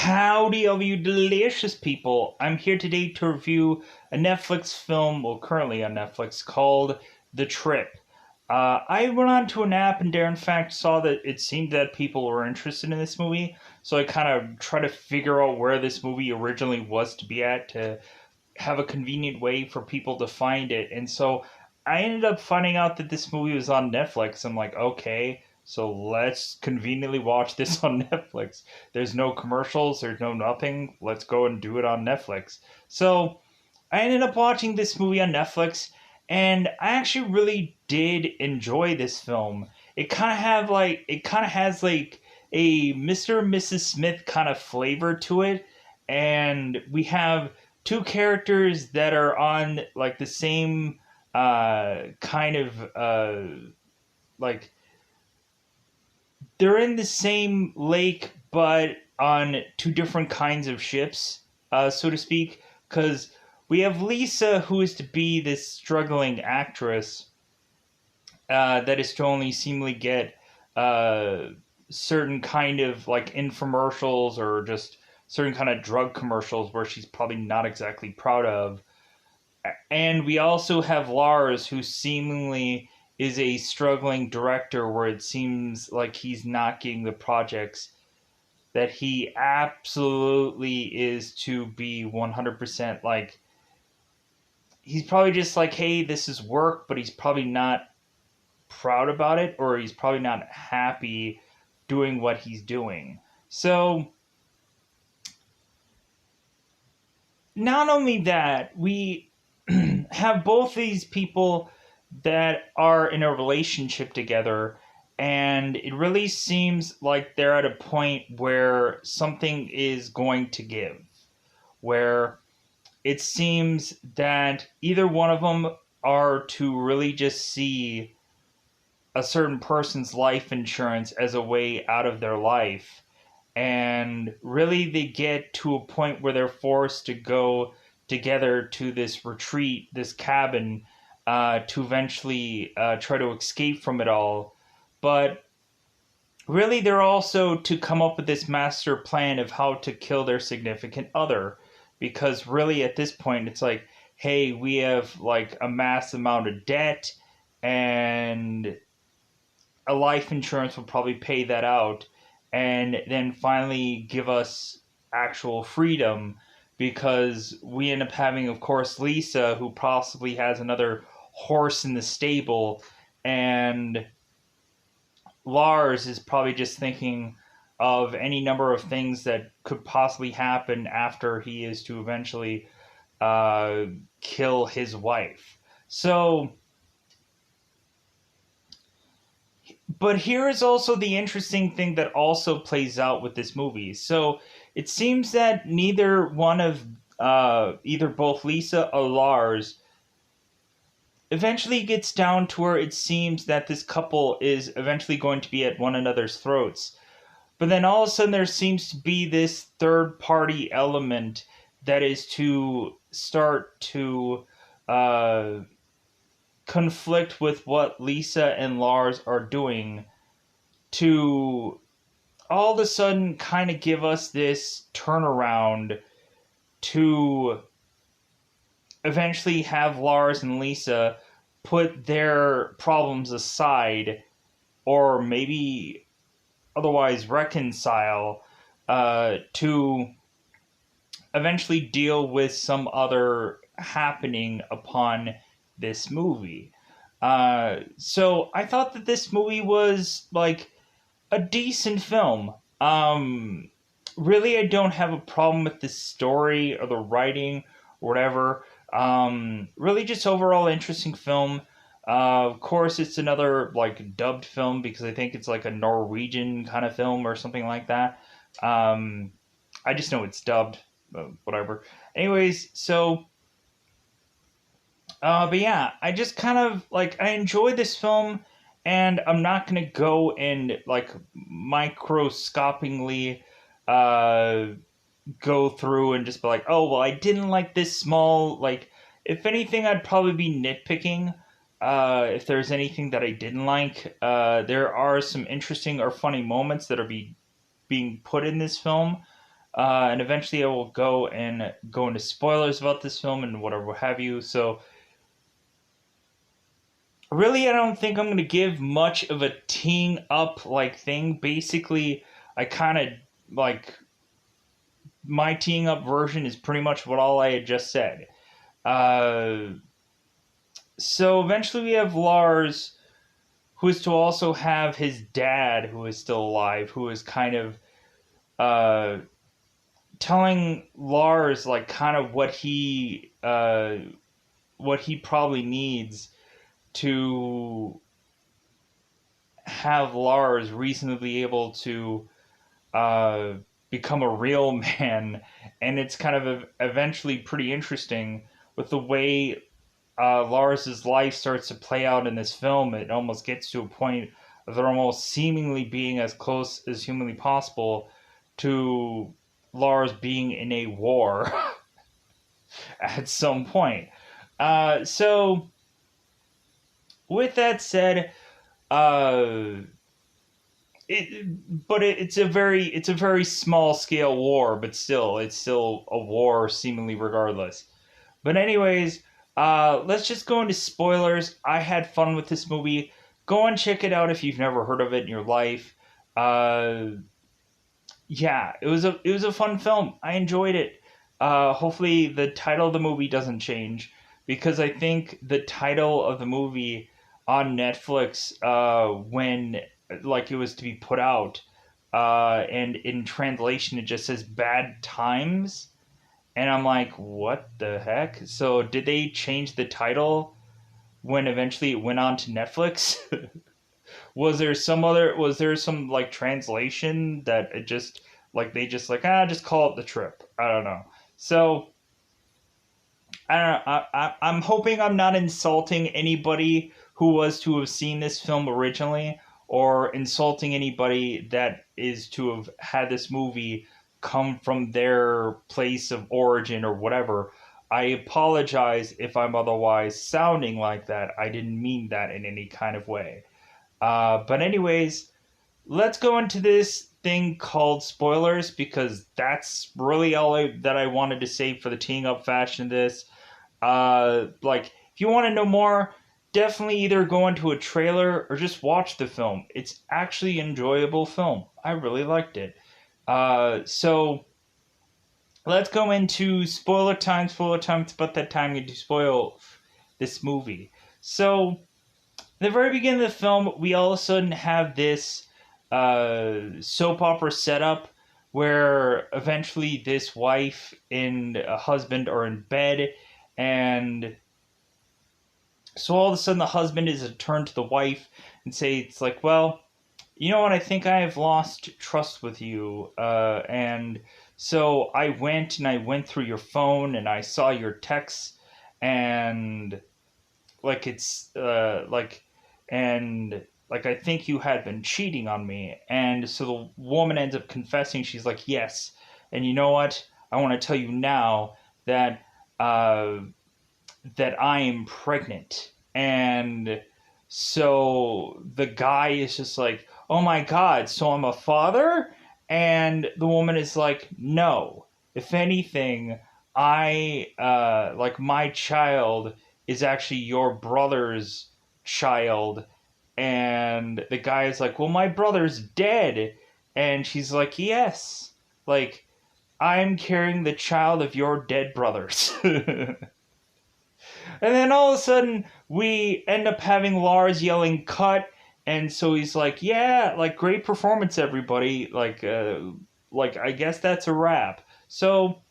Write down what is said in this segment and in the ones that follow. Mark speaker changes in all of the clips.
Speaker 1: Howdy, all you delicious people. I'm here today to review a Netflix film, well, currently on Netflix, called The Trip. I went on to an app and there, in fact, saw that it seemed that people were interested in this movie. So I kind of tried to figure out where this movie originally was to be at to have a convenient way for people to find it. And so I ended up finding out that this movie was on Netflix. I'm like, okay, so let's conveniently watch this on Netflix. There's no commercials, there's no nothing. Let's go and do it on Netflix. So I ended up watching this movie on Netflix, and I actually really did enjoy this film. It kind of has like a Mr. and Mrs. Smith kind of flavor to it, and we have two characters that are on like the same kind of like they're in the same lake but on two different kinds of ships, so to speak, because we have Lisa, who is to be this struggling actress that is to only seemingly get uh, certain kind of like infomercials or just certain kind of drug commercials where she's probably not exactly proud of. And we also have Lars, who seemingly is a struggling director where it seems like he's not getting the projects that he absolutely is to be 100% like. He's probably just like, hey, this is work, but he's probably not proud about it, or he's probably not happy doing what he's doing. So, not only that, we have both these people that are in a relationship together, and it really seems like they're at a point where something is going to give, where it seems that either one of them are to really just see a certain person's life insurance as a way out of their life. And really, they get to a point where they're forced to go together to this retreat, this cabin, to eventually try to escape from it all. But really, they're also to come up with this master plan of how to kill their significant other. Because really, at this point, it's like, hey, we have like a mass amount of debt, and a life insurance will probably pay that out and then finally give us actual freedom, because we end up having, of course, Lisa, who possibly has another horse in the stable, and Lars is probably just thinking of any number of things that could possibly happen after he is to eventually uh, kill his wife. So, but here is also the interesting thing that also plays out with this movie. So it seems that neither one of either both Lisa or Lars eventually gets down to where it seems that this couple is eventually going to be at one another's throats. But then all of a sudden there seems to be this third party element that is to start to uh, conflict with what Lisa and Lars are doing, to all of a sudden kind of give us this turnaround to eventually have Lars and Lisa put their problems aside, or maybe otherwise reconcile, to eventually deal with some other happening upon this movie. So I thought that this movie was like a decent film. Really, I don't have a problem with the story or the writing or whatever. Really, just overall interesting film. Of course, it's another like dubbed film because I think it's like a Norwegian kind of film or something like that. Um, I just know it's dubbed, whatever. Anyways, so but yeah, I just kind of like I enjoy this film, and I'm not gonna go and like microscopically uh, go through and just be like, oh well, I didn't like this small like. If anything, I'd probably be nitpicking. If there's anything that I didn't like, there are some interesting or funny moments that are being put in this film. and eventually I will go into spoilers about this film and whatever have you. So really, I don't think I'm going to give much of a teeing up like thing. Basically, I kind of like my teeing up version is pretty much what all I had just said. Uh, so eventually we have Lars, who is to also have his dad, who is still alive, who is kind of uh, telling Lars like kind of what he probably needs to have Lars reasonably able to uh, become a real man, and it's kind of eventually pretty interesting with the way Lars's life starts to play out in this film. It almost gets to a point of they're almost seemingly being as close as humanly possible to Lars being in a war at some point. So, with that said, uh, it's a very small scale war, but still, it's still a war, seemingly regardless. But anyways, let's just go into spoilers. I had fun with this movie. Go and check it out if you've never heard of it in your life. Uh, yeah, it was a fun film. I enjoyed it. Hopefully, the title of the movie doesn't change because I think the title of the movie on Netflix when like it was to be put out and in translation it just says "Bad Times." And I'm like, what the heck? So did they change the title when eventually it went on to Netflix? Was there some like translation that it just like they just like just call it The Trip? I don't know. So I don't know. I'm hoping I'm not insulting anybody who was to have seen this film originally, or insulting anybody that is to have had this movie come from their place of origin or whatever. I apologize if I'm otherwise sounding like that. I didn't mean that in any kind of way. But anyways, let's go into this thing called spoilers because that's really that I wanted to say for the teeing up fashion of this. Like, if you want to know more, definitely either go into a trailer or just watch the film. It's actually an enjoyable film. I really liked it. So let's go into spoiler time. Spoiler time. It's about that time to spoil this movie. So, the very beginning of the film, we all of a sudden have this soap opera setup where eventually this wife and a husband are in bed, and so all of a sudden the husband is to turn to the wife and say, it's like, well, you know what, I think I have lost trust with you. And so I went through your phone and I saw your texts, and like it's and like I think you had been cheating on me. And so the woman ends up confessing. She's like, yes. And you know what? I want to tell you now that uh, that I am pregnant. And so the guy is just like, oh my God, so I'm a father? And the woman is like, no. If anything, like my child is actually your brother's child. And the guy is like, well, my brother's dead. And she's like, yes. Like, I'm carrying the child of your dead brothers. And then all of a sudden, we end up having Lars yelling "cut," and so he's like, "Yeah, like great performance, everybody. Like I guess that's a wrap." So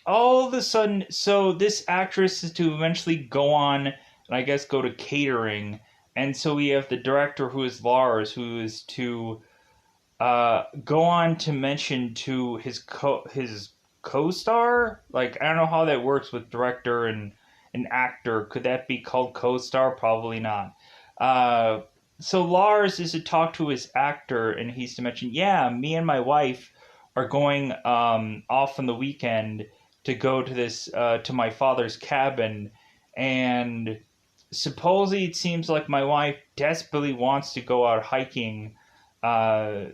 Speaker 1: all of a sudden, so this actress is to eventually go on and I guess go to catering, and so we have the director who is Lars, who is to go on to mention to his co-star. Like I don't know how that works with director and an actor. Could that be called co-star? Probably not. Uh, so Lars is to talk to his actor, and he's to mention, yeah, me and my wife are going off on the weekend to go to this to my father's cabin, and supposedly it seems like my wife desperately wants to go out hiking. Uh,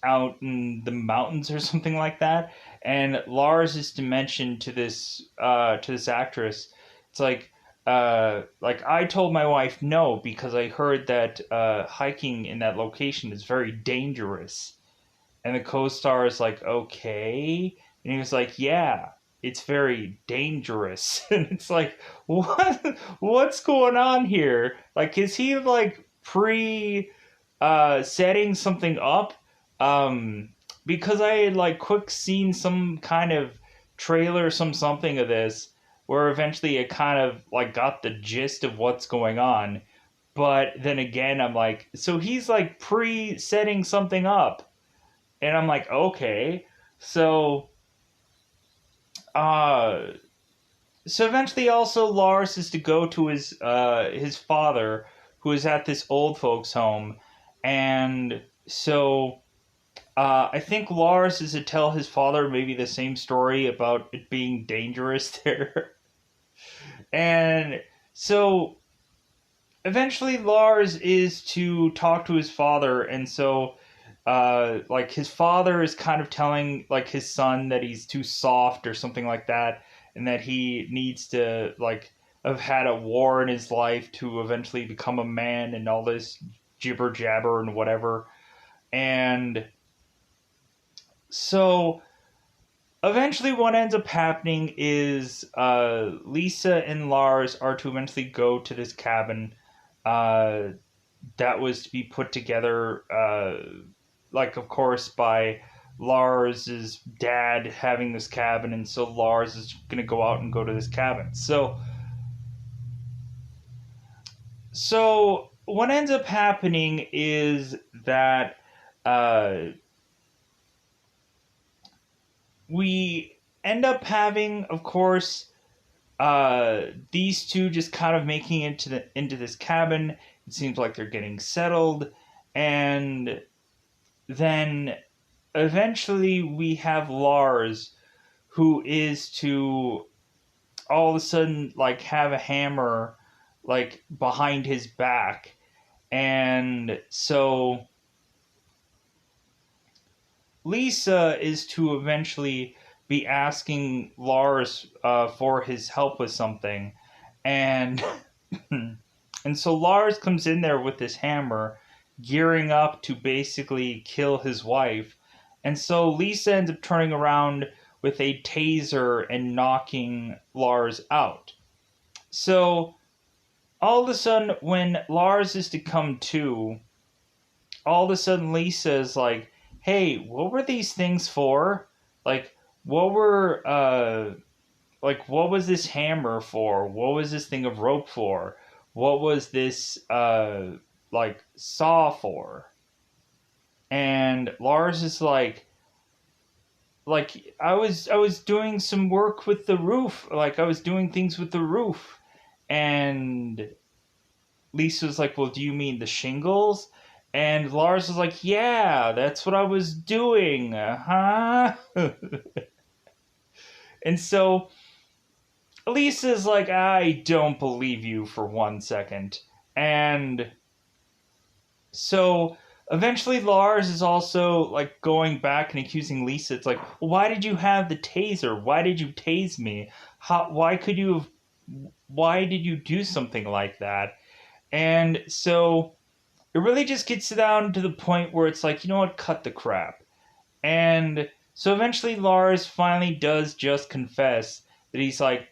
Speaker 1: out in the mountains or something like that. And Lars is to mention to this actress, it's like I told my wife no because I heard that hiking in that location is very dangerous. And the co-star is like, okay, and he was like, yeah, it's very dangerous. And it's like, what's going on here? Like, is he like pre setting something up? Because I had like quick seen some kind of trailer, something of this, where eventually it kind of like got the gist of what's going on. But then again, I'm like, so he's like pre setting something up, and I'm like, okay. So uh so eventually also Lars is to go to his father, who is at this old folks home. And so I think Lars is to tell his father maybe the same story about it being dangerous there. And so eventually Lars is to talk to his father. And so like his father is kind of telling like his son that he's too soft or something like that, and that he needs to like have had a war in his life to eventually become a man and all this jibber jabber and whatever. And so eventually what ends up happening is Lisa and Lars are to eventually go to this cabin uh, that was to be put together, like of course by Lars's dad having this cabin. And so Lars is gonna go out and go to this cabin. So what ends up happening is that uh, we end up having, of course, these two just kind of making it into this cabin. It seems like they're getting settled, and then eventually we have Lars, who is to all of a sudden like have a hammer like behind his back. And so Lisa is to eventually be asking Lars for his help with something. And and so Lars comes in there with this hammer, gearing up to basically kill his wife. And so Lisa ends up turning around with a taser and knocking Lars out. So all of a sudden, when Lars is to come to, all of a sudden Lisa is like, "Hey, what were these things for? Like, what were like what was this hammer for? What was this thing of rope for? What was this like saw for?" And Lars is like I was doing some work with the roof. Like I was doing things with the roof. And Lisa's like, "Well, do you mean the shingles?" And Lars was like, "Yeah, that's what I was doing, huh?" And so Lisa's like, "I don't believe you for 1 second." And so eventually Lars is also like going back and accusing Lisa. It's like, "Why did you have the taser? Why did you tase me? Why could you have, why did you do something like that?" And so it really just gets down to the point where it's like, you know what, cut the crap. And so eventually Lars finally does just confess that he's like,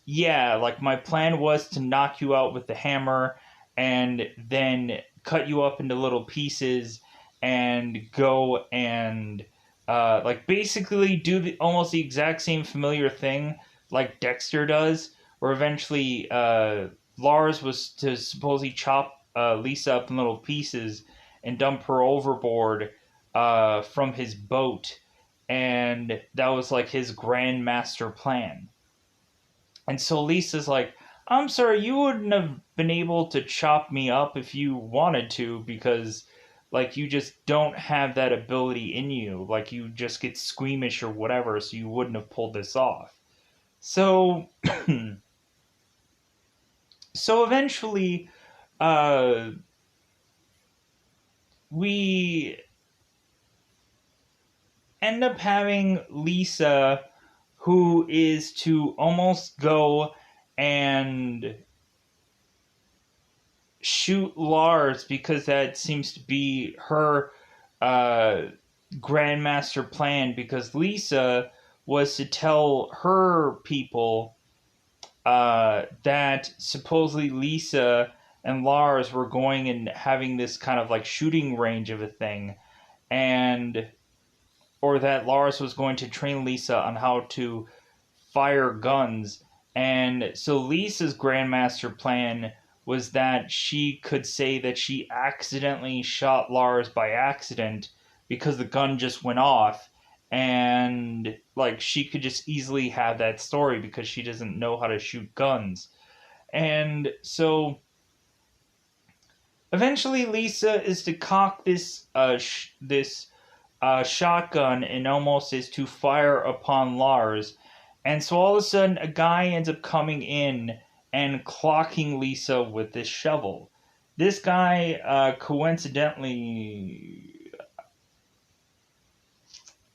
Speaker 1: yeah, like my plan was to knock you out with the hammer and then cut you up into little pieces and go and like basically do almost the exact same familiar thing like Dexter does, where eventually Lars was to supposedly chop Lisa up in little pieces and dump her overboard from his boat. And that was like his grand master plan. And so Lisa's like, "I'm sorry, you wouldn't have been able to chop me up if you wanted to, because like you just don't have that ability in you. Like you just get squeamish or whatever, so you wouldn't have pulled this off." So so eventually uh we end up having Lisa, who is to almost go and shoot Lars because that seems to be her uh, grandmaster plan, because Lisa was to tell her people that supposedly Lisa and Lars were going and having this kind of like shooting range of a thing, and or that Lars was going to train Lisa on how to fire guns. And so Lisa's grandmaster plan was that she could say that she accidentally shot Lars by accident because the gun just went off, and like she could just easily have that story because she doesn't know how to shoot guns. And so eventually Lisa is to cock this shotgun and almost is to fire upon Lars. And so all of a sudden, a guy ends up coming in and clocking Lisa with this shovel. This guy, coincidentally,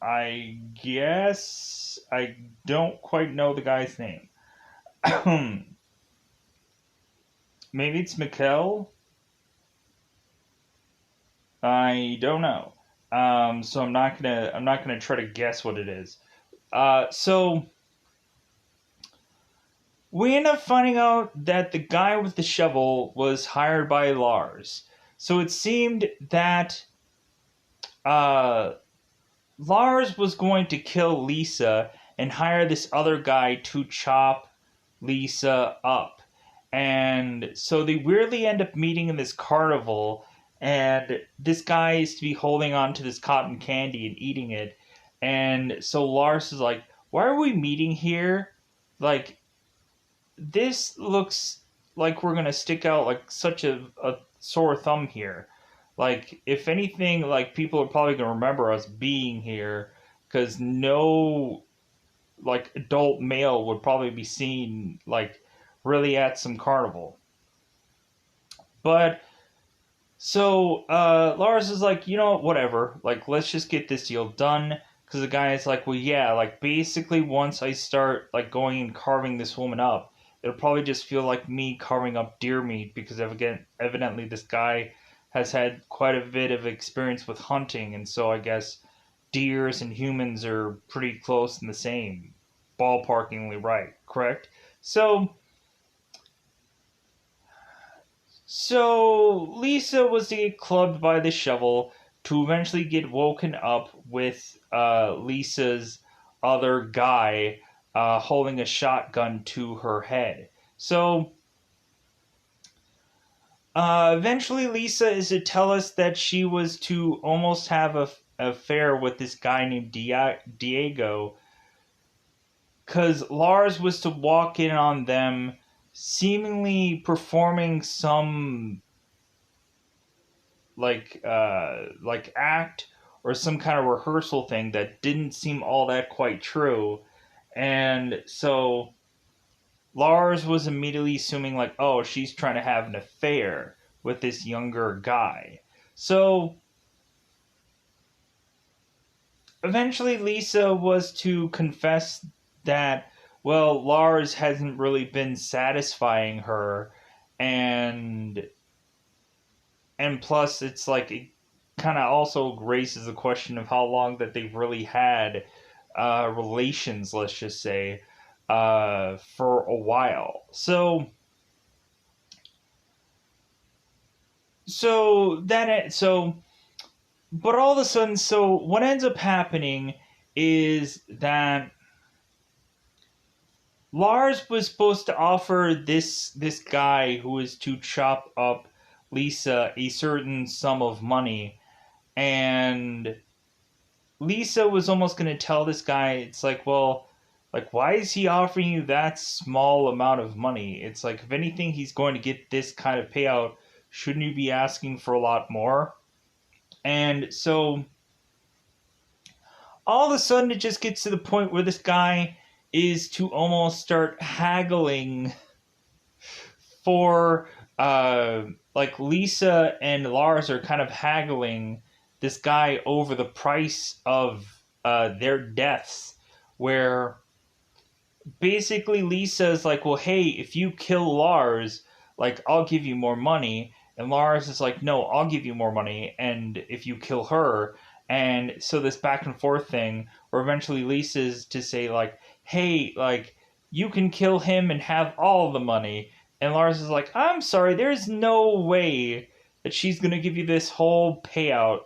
Speaker 1: I guess I don't quite know the guy's name. Maybe it's Mikkel. I don't know. So I'm not gonna try to guess what it is. So we end up finding out that the guy with the shovel was hired by Lars. So it seemed that uh, Lars was going to kill Lisa and hire this other guy to chop Lisa up. And so they weirdly end up meeting in this carnival, and this guy is to be holding on to this cotton candy and eating it. And so Lars is like, "Why are we meeting here? Like, this looks like we're gonna stick out like such a sore thumb here. Like, if anything, like people are probably gonna remember us being here, because no like adult male would probably be seen like really at some carnival." But so Lars is like, whatever, like let's just get this deal done. Because the guy is like, well, yeah, like basically once I start like going and carving this woman up, it'll probably just feel like me carving up deer meat, because evidently this guy has had quite a bit of experience with hunting, and so I guess deers and humans are pretty close in the same ballparkingly right, correct? So Lisa was to get clubbed by the shovel to eventually get woken up with Lisa's other guy holding a shotgun to her head. So eventually Lisa is to tell us that she was to almost have a affair with this guy named Diego, because Lars was to walk in on them seemingly performing some like act or some kind of rehearsal thing that didn't seem all that quite true. And so Lars was immediately assuming like, oh, she's trying to have an affair with this younger guy. So eventually Lisa was to confess that, well, Lars hasn't really been satisfying her, and plus it's like it kind of also raises the question of how long that they've really had relations, let's just say, for a while. So but all of a sudden, so what ends up happening is that Lars was supposed to offer this guy who is to chop up Lisa a certain sum of money, and Lisa was almost going to tell this guy, it's like, well, like, why is he offering you that small amount of money? It's like, if anything, he's going to get this kind of payout. Shouldn't you be asking for a lot more? And so all of a sudden, it just gets to the point where this guy is to almost start haggling for, like, Lisa and Lars are kind of haggling this guy over the price of their deaths, where basically Lisa is like, well, hey, if you kill Lars, like, I'll give you more money. And Lars is like, no, I'll give you more money. And if you kill her. And so this back and forth thing, where eventually Lisa's to say, like, hey, like, you can kill him and have all the money. And Lars is like, I'm sorry, there's no way that she's going to give you this whole payout.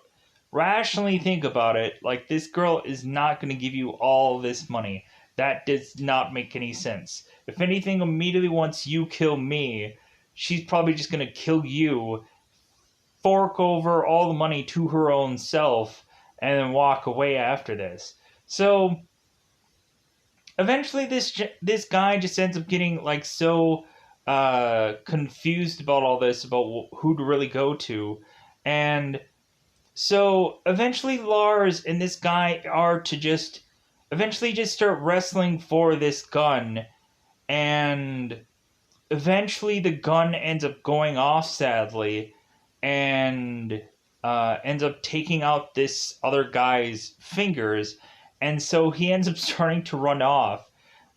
Speaker 1: Rationally think about it. Like, this girl is not going to give you all this money. That does not make any sense. If anything, immediately once you kill me, she's probably just going to kill you, fork over all the money to her own self, and then walk away after this. So eventually, this guy just ends up getting like so confused about all this, about who to really go to, and so eventually Lars and this guy are to just eventually just start wrestling for this gun, and eventually the gun ends up going off, sadly, and ends up taking out this other guy's fingers, and so he ends up starting to run off,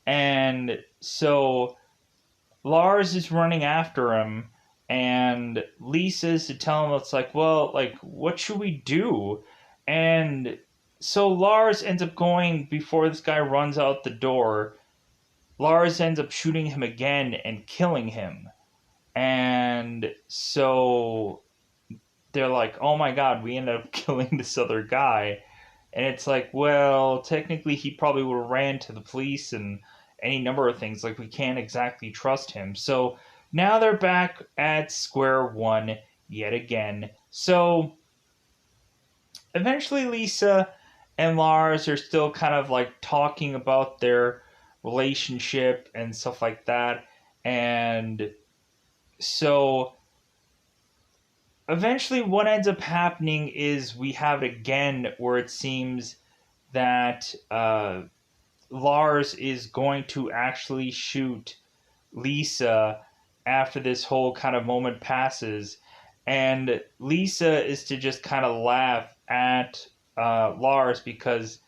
Speaker 1: and so Lars is running after him, and Lisa's to tell him, it's like, well, like, what should we do? And so Lars ends up going, before this guy runs out the door, Lars ends up shooting him again and killing him. And so they're like, oh my god, we ended up killing this other guy. And it's like, well, technically he probably would have ran to the police and any number of things. Like, we can't exactly trust him. So now they're back at square one yet again. So eventually Lisa and Lars are still kind of like talking about their relationship and stuff like that. And so eventually what ends up happening is we have it again where it seems that Lars is going to actually shoot Lisa after this whole kind of moment passes, and Lisa is to just kind of laugh at Lars because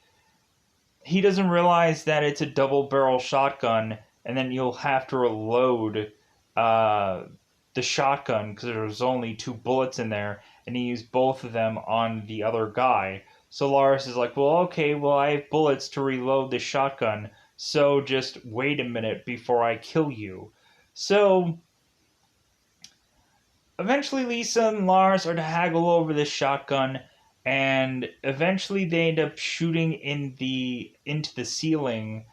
Speaker 1: he doesn't realize that it's a double barrel shotgun, and then you'll have to reload the shotgun because there's only 2 bullets in there, and he used both of them on the other guy. So Lars is like, well, okay, well, I have bullets to reload the shotgun, so just wait a minute before I kill you. So eventually Lisa and Lars are to haggle over this shotgun, and eventually they end up shooting into the ceiling.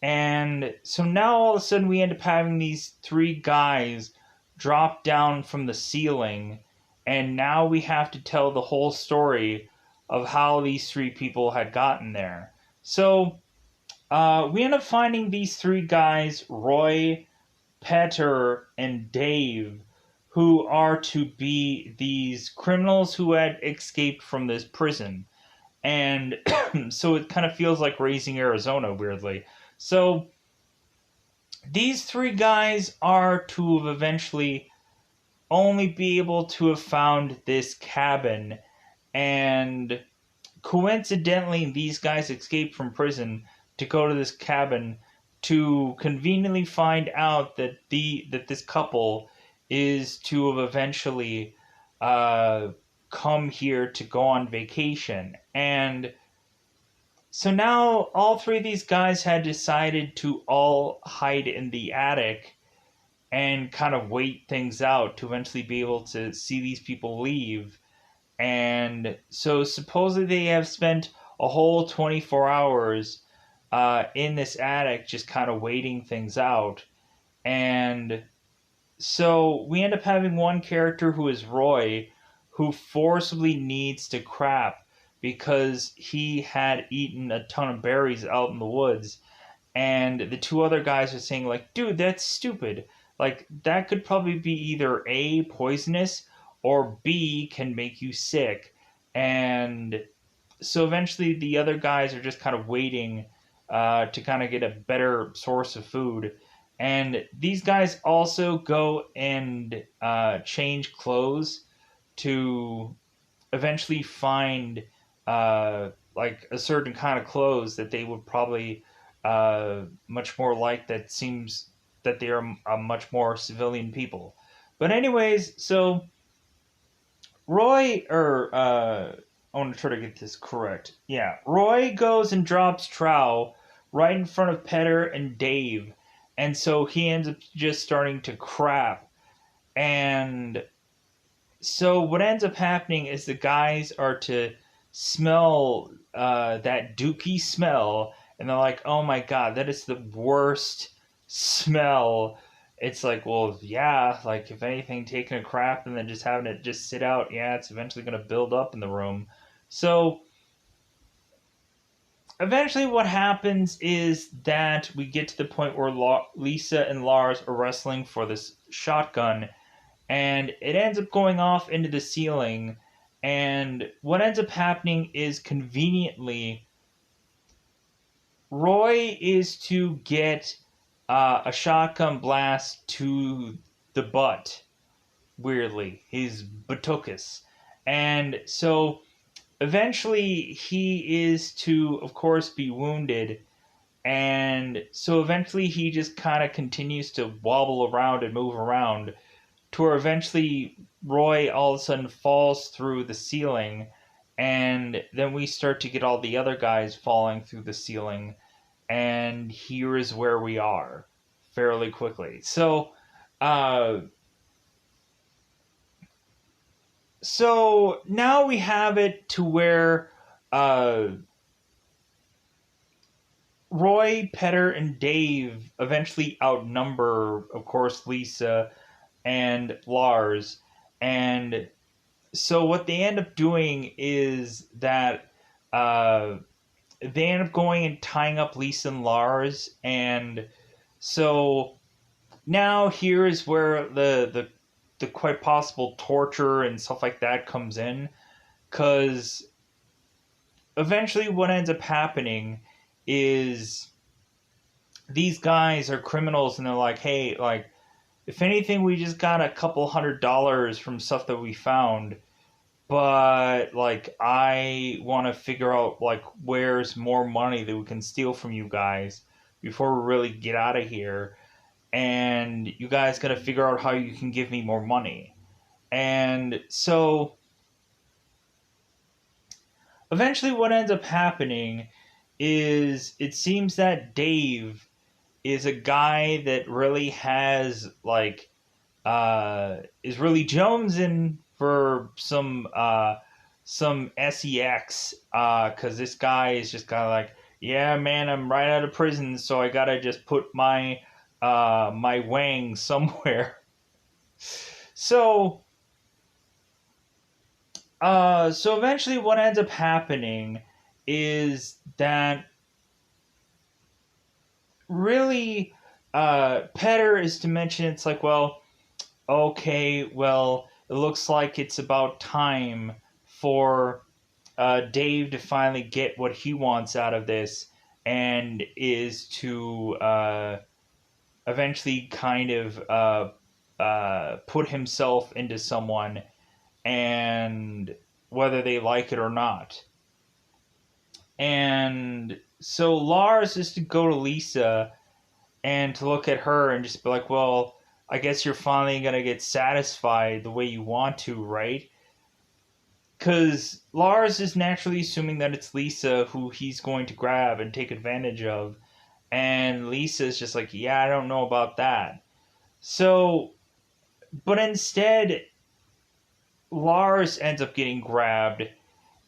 Speaker 1: And so now all of a sudden we end up having these 3 guys drop down from the ceiling, and now we have to tell the whole story of how these 3 people had gotten there. So we end up finding these 3 guys, Roy, Petter, and Dave, who are to be these criminals who had escaped from this prison. And so it kind of feels like Raising Arizona, weirdly. So these 3 guys are to have eventually only be able to have found this cabin, and coincidentally these guys escaped from prison to go to this cabin to conveniently find out that this couple is to have eventually come here to go on vacation. And so now all 3 of these guys had decided to all hide in the attic and kind of wait things out to eventually be able to see these people leave. And so supposedly they have spent a whole 24 hours in this attic just kind of waiting things out. And so we end up having one character who is Roy, who forcibly needs to crap because he had eaten a ton of berries out in the woods. And the 2 other guys are saying, like, dude, that's stupid. Like, that could probably be either A, poisonous, or B, can make you sick. And so eventually the other guys are just kind of waiting to kind of get a better source of food. And these guys also go and change clothes to eventually find like a certain kind of clothes that they would probably much more like, that seems that they are much more civilian people. But anyways, so Roy, or I want to try to get this correct. Yeah, Roy goes and drops Trow right in front of Petter and Dave, and so he ends up just starting to crap. And so what ends up happening is the guys are to smell that dookie smell, and they're like, "Oh my god, that is the worst smell." It's like, well, yeah, like if anything, taking a crap and then just having it just sit out, yeah, it's eventually going to build up in the room. So eventually, what happens is that we get to the point where Lisa and Lars are wrestling for this shotgun, and it ends up going off into the ceiling. And what ends up happening is, conveniently, Roy is to get a shotgun blast to the butt, weirdly, his buttokus. And so eventually he is to, of course, be wounded. And so eventually he just kind of continues to wobble around and move around, to where eventually Roy all of a sudden falls through the ceiling, and then we start to get all the other guys falling through the ceiling, and here is where we are fairly quickly. Uh, so now we have it to where uh, Roy, Petter, and Dave eventually outnumber, of course, Lisa and Lars, and so what they end up doing is that uh, they end up going and tying up Lisa and Lars, and so now here is where the quite possible torture and stuff like that comes in, because eventually what ends up happening is these guys are criminals, and they're like, hey, like, if anything, we just got a couple $100 from stuff that we found, but like I want to figure out like where's more money that we can steal from you guys before we really get out of here, and you guys got to figure out how you can give me more money. And so eventually what ends up happening is, it seems that Dave is a guy that really has like is really jonesing for some sex, because this guy is just kind of like, yeah, man, I'm right out of prison, so I gotta just put my wang somewhere. So so eventually what ends up happening is that, really, Petter is to mention, it's like, well, okay, well, it looks like it's about time for Dave to finally get what he wants out of this, and is to eventually kind of put himself into someone, and whether they like it or not. And so Lars is to go to Lisa and to look at her and just be like, well, I guess you're finally going to get satisfied the way you want to, right? Because Lars is naturally assuming that it's Lisa who he's going to grab and take advantage of. And Lisa's just like, yeah, I don't know about that. So, but instead, Lars ends up getting grabbed,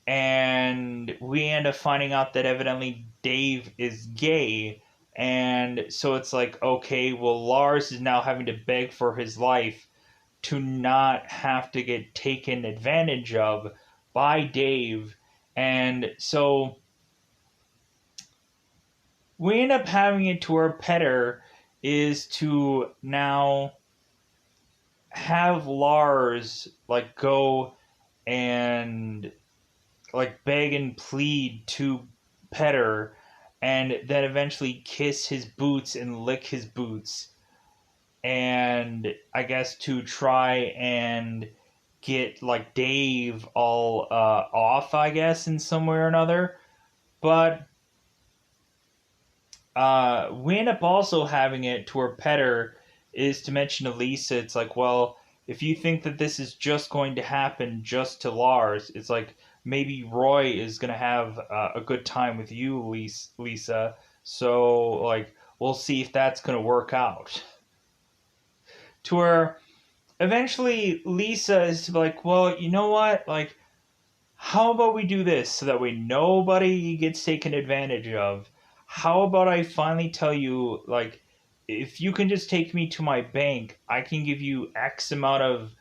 Speaker 1: and we end up finding out that evidently Dave is gay. And so it's like, okay, well, Lars is now having to beg for his life to not have to get taken advantage of by Dave. And so we end up having it to where Petter is to now have Lars like go and like beg and plead to Petter, and then eventually kiss his boots and lick his boots, and I guess to try and get like Dave all off, I guess, in some way or another. But we end up also having it to where Petter is to mention to Lisa, it's like, well, if you think that this is just going to happen just to Lars, it's like maybe Roy is going to have a good time with you, Lisa. So, like, we'll see if that's going to work out. To where eventually Lisa is like, well, you know what? Like, how about we do this so that way nobody gets taken advantage of? How about I finally tell you, like, if you can just take me to my bank, I can give you X amount of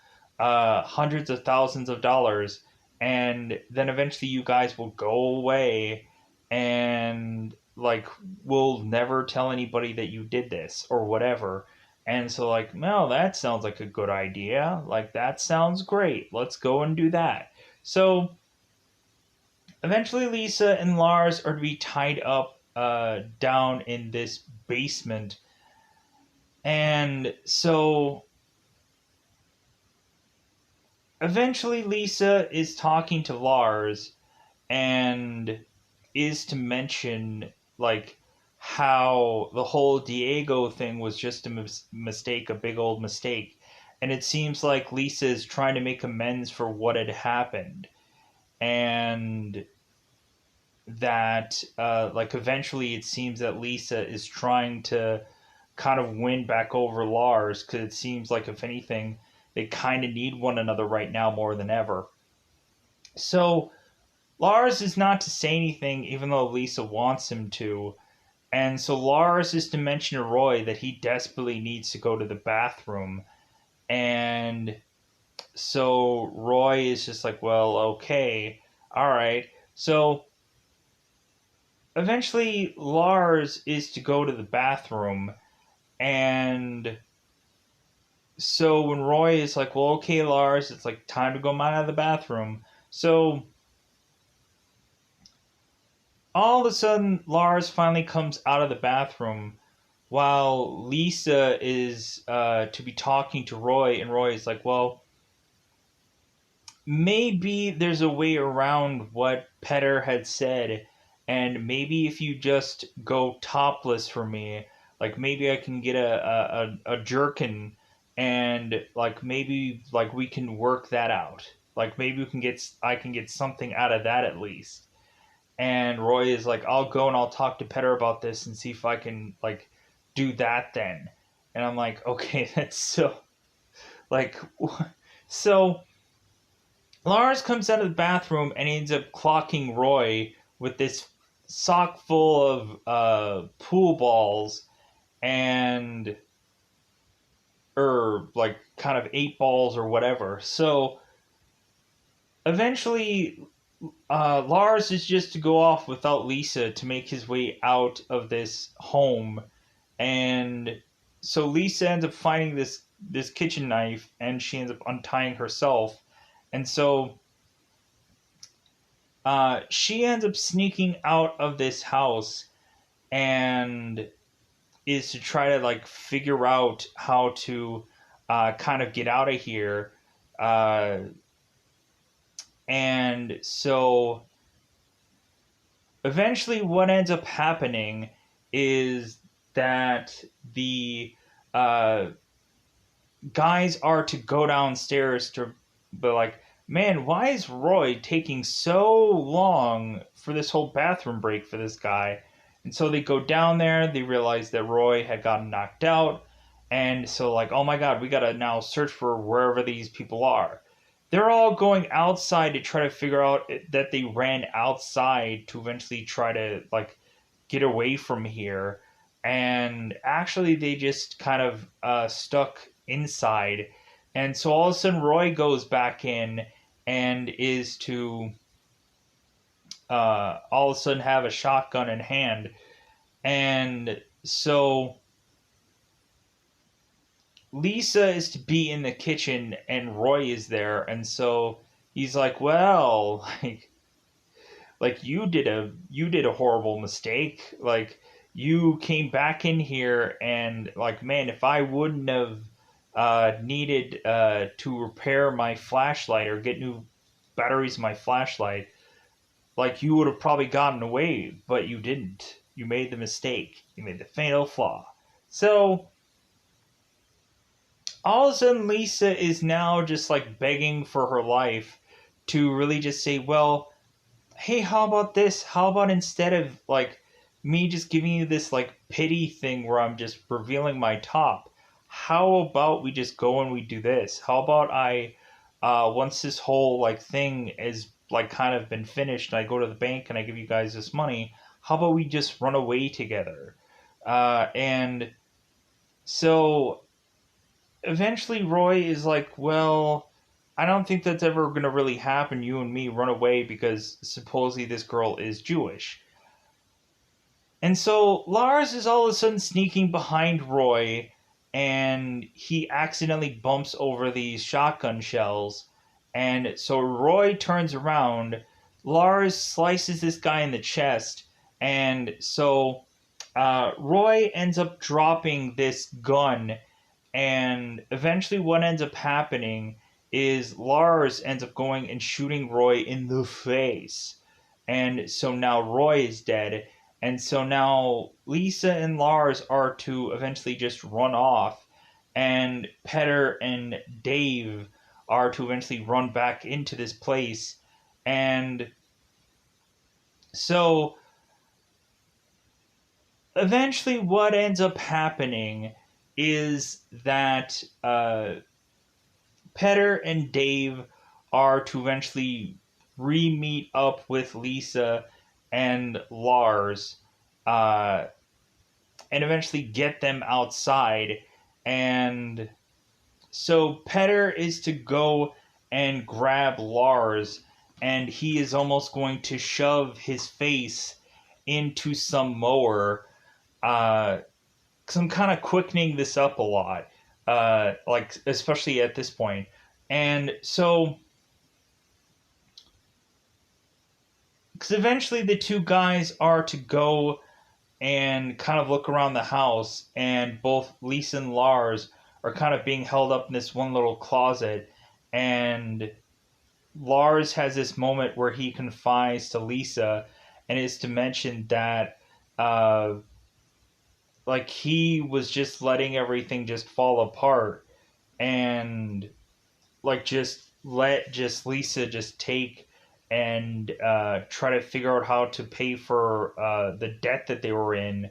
Speaker 1: hundreds of thousands of dollars, and then eventually you guys will go away and, like, we'll never tell anybody that you did this or whatever. And so, like, well, that sounds like a good idea. Like, that sounds great. Let's go and do that. So, eventually, Lisa and Lars are to be tied up down in this basement. And so eventually, Lisa is talking to Lars and is to mention, like, how the whole Diego thing was just a mistake, a big old mistake. And it seems like Lisa is trying to make amends for what had happened. And that like eventually it seems that Lisa is trying to kind of win back over Lars, because it seems like if anything they kind of need one another right now more than ever. So Lars is not to say anything even though Lisa wants him to, and so Lars is to mention to Roy that he desperately needs to go to the bathroom. And so Roy is just like, well, okay, all right. So eventually Lars is to go to the bathroom, and so when Roy is like, well, okay, Lars, it's like time to go out of the bathroom. So all of a sudden Lars finally comes out of the bathroom while Lisa is to be talking to Roy, and Roy is like, well, maybe there's a way around what Petter had said, and maybe if you just go topless for me, like maybe I can get a jerkin, and like maybe like we can work that out. Like maybe I can get something out of that at least. And Roy is like, I'll go and I'll talk to Petter about this and see if I can like do that then. And I'm like, okay, that's so like so Lars comes out of the bathroom and he ends up clocking Roy with this sock full of pool balls, and or like kind of 8 balls or whatever. So eventually, Lars is just to go off without Lisa to make his way out of this home, and so Lisa ends up finding this kitchen knife, and she ends up untying herself, and so she ends up sneaking out of this house and is to try to like figure out how to kind of get out of here. Uh, and so eventually, what ends up happening is that the uh, guys are to go downstairs to, but like, man, why is Roy taking so long for this whole bathroom break for this guy? And so they go down there, they realize that Roy had gotten knocked out, and so like, oh my god, we gotta now search for wherever these people are. They're all going outside to try to figure out that they ran outside to eventually try to like get away from here, and actually they just kind of stuck inside. And so all of a sudden Roy goes back in and is to all of a sudden have a shotgun in hand. And so Lisa is to be in the kitchen and Roy is there, and so he's like, well, like you did a horrible mistake. Like you came back in here, and like, man, if I wouldn't have needed to repair my flashlight or get new batteries in my flashlight, like you would have probably gotten away, but you didn't. You made the mistake. You made the fatal flaw. So all of a sudden Lisa is now just like begging for her life to really just say, well, hey, how about this? How about instead of like me just giving you this like pity thing where I'm just revealing my top, how about we just go and we do this? How about I once this whole like thing is like kind of been finished and I go to the bank and I give you guys this money, how about we just run away together? And so eventually Roy is like, well, I don't think that's ever going to really happen. You and me run away because supposedly this girl is Jewish. And so Lars is all of a sudden sneaking behind Roy and he accidentally bumps over these shotgun shells. And so Roy turns around. Lars slices this guy in the chest. And so Roy ends up dropping this gun, and eventually, what ends up happening is Lars ends up going and shooting Roy in the face. And so now Roy is dead. And so now Lisa and Lars are to eventually just run off. And Petter and Dave are to eventually run back into this place. And so eventually, what ends up happening is that Petter and Dave are to eventually re-meet up with Lisa and Lars, uh, and eventually get them outside. And so Petter is to go and grab Lars, and he is almost going to shove his face into some mower. Because I'm kind of quickening this up a lot, like especially at this point. And so, because eventually the two guys are to go and kind of look around the house, and both Lisa and Lars are kind of being held up in this one little closet, and Lars has this moment where he confides to Lisa, and is to mention that like he was just letting everything just fall apart, and like just Lisa just take and try to figure out how to pay for the debt that they were in,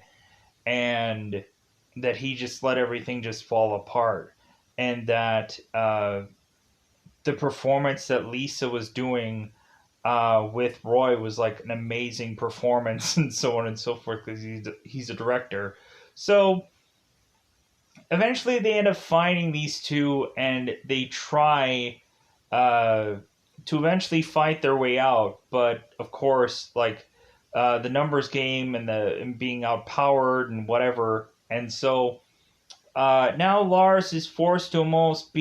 Speaker 1: and that he just let everything just fall apart, and that the performance that Lisa was doing with Roy was like an amazing performance and so on and so forth because he's a director. So eventually they end up finding these two and they try to eventually fight their way out. But of course, like the numbers game and being outpowered and whatever. And so now Lars is forced to almost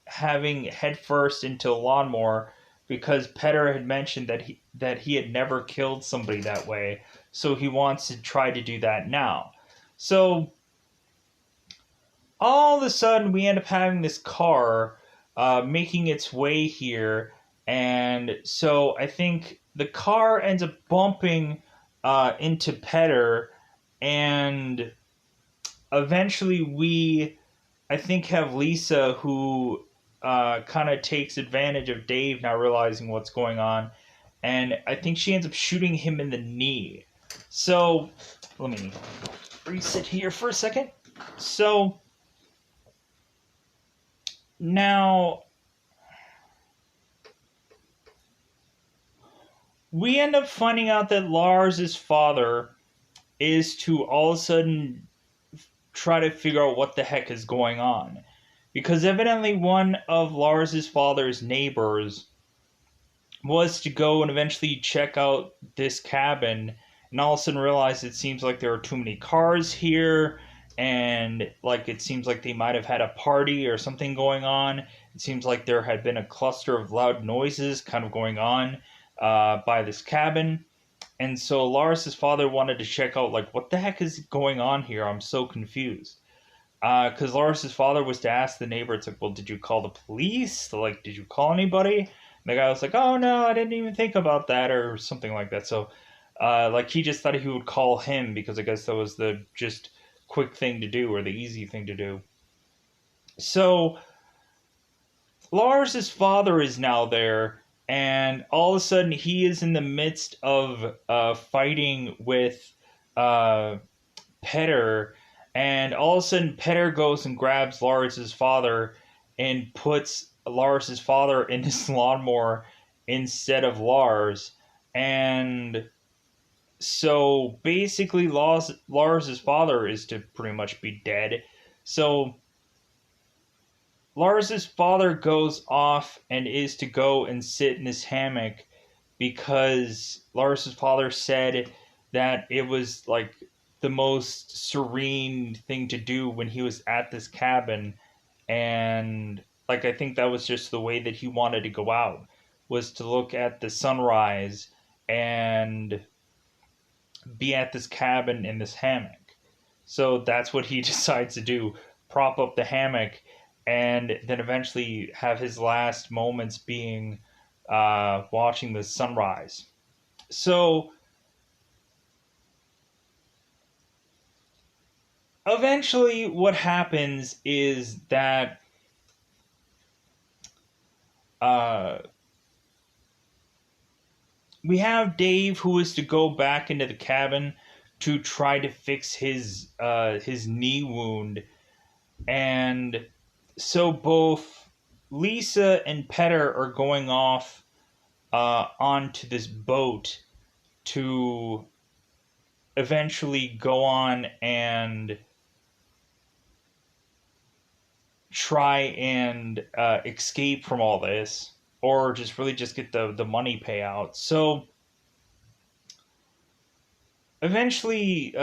Speaker 1: having headfirst into a lawnmower because Petter had mentioned that he had never killed somebody that way. So he wants to try to do that now. So all of a sudden we end up having this car making its way here, and so I think the car ends up bumping into Petter, and eventually I think, have Lisa who kind of takes advantage of Dave now realizing what's going on, and I think she ends up shooting him in the knee. So let me reset here for a second. So now we end up finding out that Lars's father is to all of a sudden try to figure out what the heck is going on. Because evidently one of Lars's father's neighbors was to go and eventually check out this cabin and all of a sudden realize it seems like there are too many cars here, and like it seems like they might have had a party or something going on. It seems like there had been a cluster of loud noises kind of going on by this cabin. And so Lars's father wanted to check out, like, what the heck is going on here? I'm so confused. Because Lars's father was to ask the neighbor, it's like, well, did you call the police? Like, did you call anybody? And the guy was like, "Oh no, I didn't even think about that," or something like that. So, like he just thought he would call him because I guess that was the just quick thing to do or the easy thing to do. So Lars's father is now there, and all of a sudden he is in the midst of fighting with uh, Petter, and all of a sudden Petter goes and grabs Lars's father and puts Lars's father in his lawnmower instead of Lars, and so basically Lars's father is to pretty much be dead. So Lars's father goes off and is to go and sit in his hammock because Lars's father said that it was like the most serene thing to do when he was at this cabin, and like I think that was just the way that he wanted to go out, was to look at the sunrise and be at this cabin in this hammock. So that's what he decides to do, prop up the hammock, and then eventually have his last moments being watching the sunrise. So eventually, what happens is that uh, we have Dave who is to go back into the cabin to try to fix his knee wound, and so both Lisa and Petter are going off onto this boat to eventually go on and try and escape from all this, or just really just get the money payout. So eventually,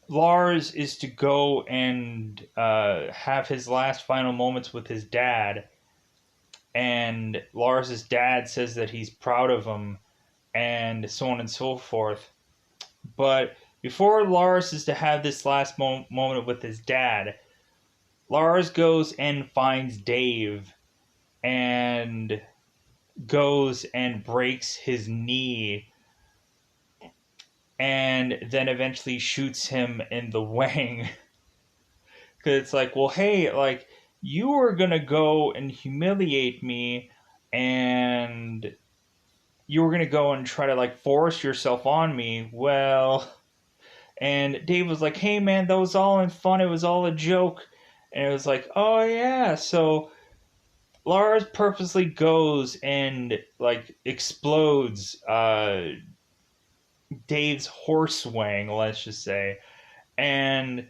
Speaker 1: Lars is to go and have his last final moments with his dad, and Lars's dad says that he's proud of him, and so on and so forth. But before Lars is to have this last moment with his dad, Lars goes and finds Dave and goes and breaks his knee and then eventually shoots him in the wing. Because it's like, well, hey, like, you were going to go and humiliate me, and you were going to go and try to, like, force yourself on me. Well, and Dave was like, hey, man, that was all in fun. It was all a joke. And it was like, oh, yeah. So Lars purposely goes and, like, explodes Dave's horse wang, let's just say. And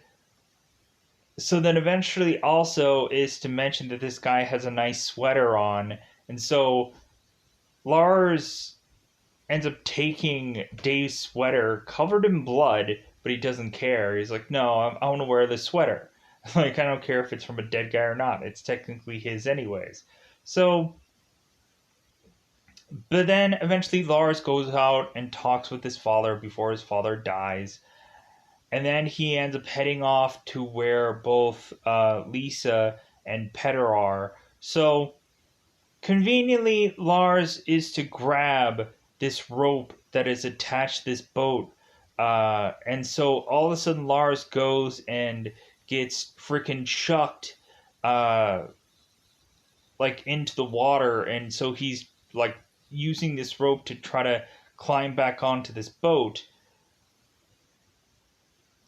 Speaker 1: so then eventually also is to mention that this guy has a nice sweater on. And so Lars ends up taking Dave's sweater covered in blood, but he doesn't care. He's like, no, I want to wear this sweater. Like, I don't care if it's from a dead guy or not. It's technically his anyways. So, but then eventually Lars goes out and talks with his father before his father dies. And then he ends up heading off to where both Lisa and Petter are. So, conveniently, Lars is to grab this rope that is attached to this boat. And so all of a sudden, Lars goes and gets freaking chucked, uh, like into the water. And so he's like using this rope to try to climb back onto this boat.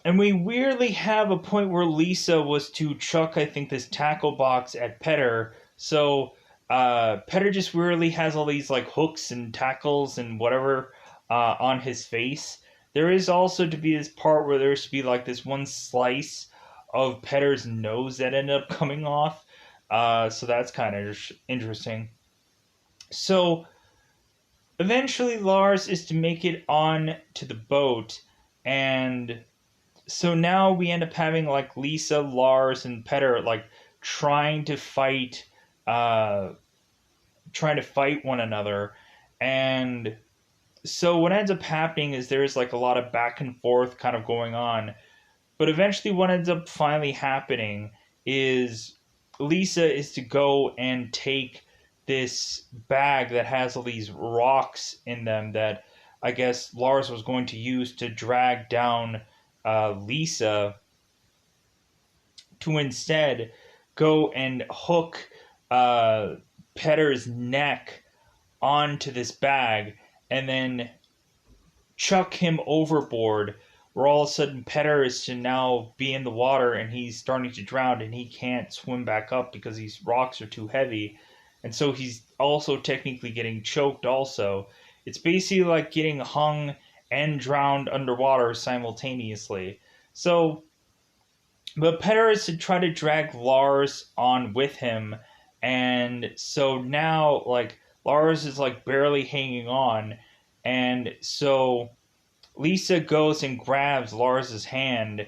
Speaker 1: And we weirdly have a point where Lisa was to chuck, I think, this tackle box at Petter. So Petter just weirdly has all these like hooks and tackles and whatever on his face. There is also to be this part where there's to be like this one slice of Petter's nose that ended up coming off. So that's kind of interesting. So eventually Lars is to make it on to the boat, and so now we end up having like Lisa, Lars, and Petter like trying to fight one another. And so what ends up happening is there's like a lot of back and forth kind of going on. But eventually what ends up finally happening is Lisa is to go and take this bag that has all these rocks in them that I guess Lars was going to use to drag down Lisa, to instead go and hook uh, Petter's neck onto this bag and then chuck him overboard. Where all of a sudden Petter is to now be in the water and he's starting to drown and he can't swim back up because these rocks are too heavy. And so he's also technically getting choked also. It's basically like getting hung and drowned underwater simultaneously. So, but Petter is to try to drag Lars on with him. And so now, like, Lars is like barely hanging on. And so Lisa goes and grabs Lars's hand,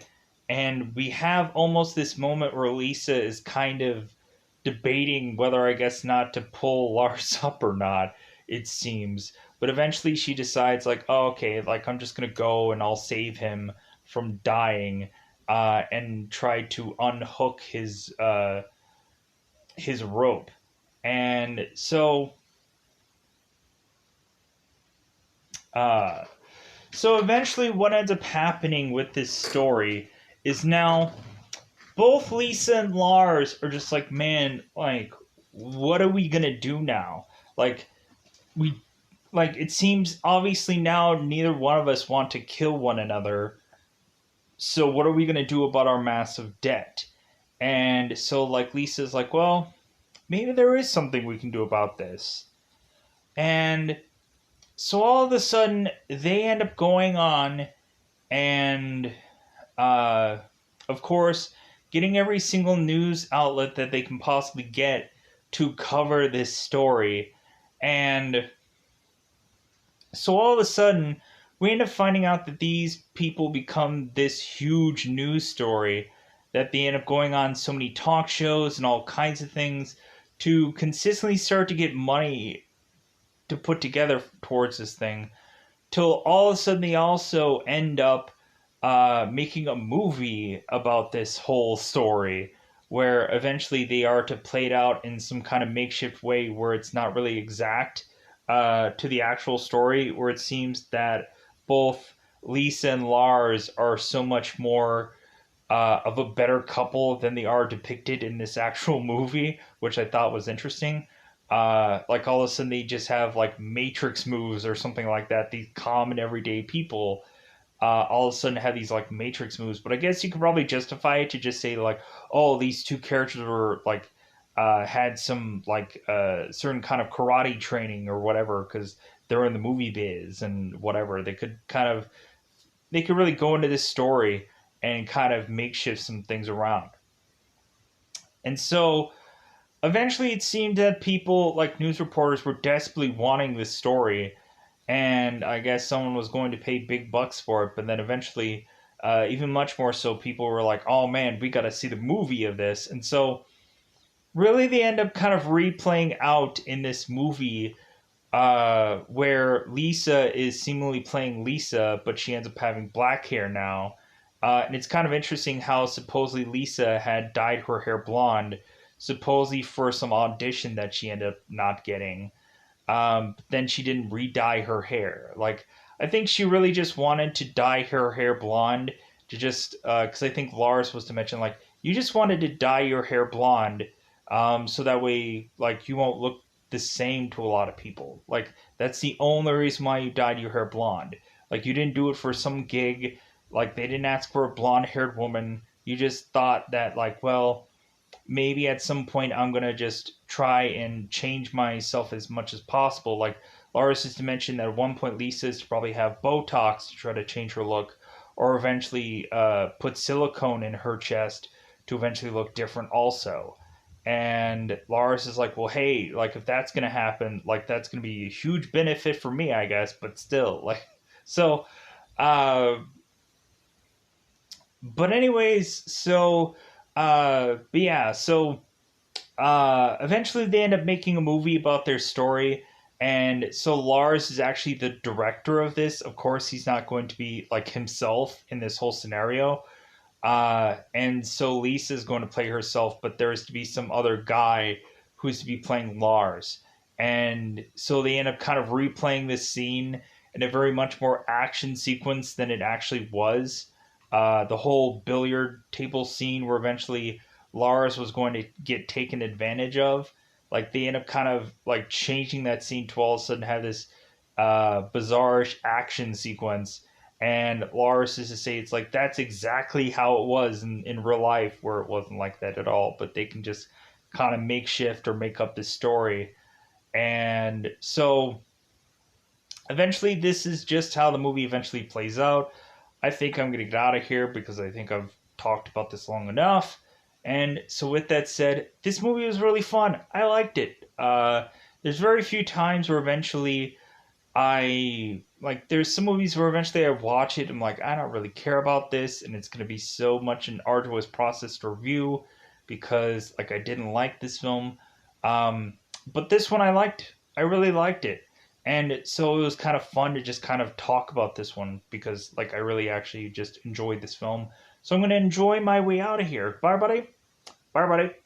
Speaker 1: and we have almost this moment where Lisa is kind of debating whether I guess not to pull Lars up or not, it seems. But eventually she decides like, oh, okay, like I'm just gonna go and I'll save him from dying, and try to unhook his rope. And so uh so eventually, what ends up happening with this story is now both Lisa and Lars are just like, man, like, what are we gonna do now? Like, we, like, it seems obviously now neither one of us want to kill one another. So what are we gonna do about our massive debt? And so, like, Lisa's like, well, maybe there is something we can do about this. And so all of a sudden, they end up going on and uh, of course, getting every single news outlet that they can possibly get to cover this story. And so all of a sudden, we end up finding out that these people become this huge news story, that they end up going on so many talk shows and all kinds of things to consistently start to get money to put together towards this thing. Till all of a sudden, they also end up making a movie about this whole story, where eventually they are to play it out in some kind of makeshift way where it's not really exact to the actual story, where it seems that both Lisa and Lars are so much more of a better couple than they are depicted in this actual movie, which I thought was interesting. Like all of a sudden they just have like Matrix moves or something like that. These common everyday people all of a sudden have these like Matrix moves. But I guess you could probably justify it to just say like, oh, these two characters were like had some like certain kind of karate training or whatever because they're in the movie biz and whatever. They could really go into this story and kind of makeshift some things around. And so eventually it seemed that people like news reporters were desperately wanting this story, and I guess someone was going to pay big bucks for it. But then eventually, even much more so, people were like, "Oh man, we got to see the movie of this." And so, really, they end up kind of replaying out in this movie, where Lisa is seemingly playing Lisa, but she ends up having black hair now. And it's kind of interesting how supposedly Lisa had dyed her hair blonde, supposedly for some audition that she ended up not getting. But then she didn't re-dye her hair. Like, I think she really just wanted to dye her hair blonde to just, because I think Lars was to mention, like, you just wanted to dye your hair blonde, so that way, like, you won't look the same to a lot of people. Like, that's the only reason why you dyed your hair blonde. Like, you didn't do it for some gig. Like, they didn't ask for a blonde-haired woman. You just thought that, like, well, maybe at some point I'm gonna just try and change myself as much as possible. Like Lars is to mention that at one point Lisa is to probably have Botox to try to change her look, or eventually put silicone in her chest to eventually look different also. And Lars is like, well, hey, like if that's gonna happen, like that's gonna be a huge benefit for me, I guess. But still, like, so. Uh, but anyways, so but yeah, so eventually they end up making a movie about their story, and so Lars is actually the director of this. Of course, he's not going to be like himself in this whole scenario. And so Lisa's going to play herself, but there is to be some other guy who's to be playing Lars. And so they end up kind of replaying this scene in a very much more action sequence than it actually was. The whole billiard table scene where eventually Lars was going to get taken advantage of, like they end up kind of like changing that scene to all of a sudden have this bizarre action sequence. And Lars is to say it's like that's exactly how it was in real life, where it wasn't like that at all. But they can just kind of makeshift or make up this story. And so eventually, this is just how the movie eventually plays out. I think I'm going to get out of here because I think I've talked about this long enough. And so, with that said, this movie was really fun. I liked it. There's very few times where eventually I like. There's some movies where eventually I watch it. I'm like, I don't really care about this, and it's going to be so much an arduous process to review because like I didn't like this film. But this one I liked. I really liked it. And so it was kind of fun to just kind of talk about this one because like I really actually just enjoyed this film. So I'm going to enjoy my way out of here. Bye, buddy. Bye, buddy.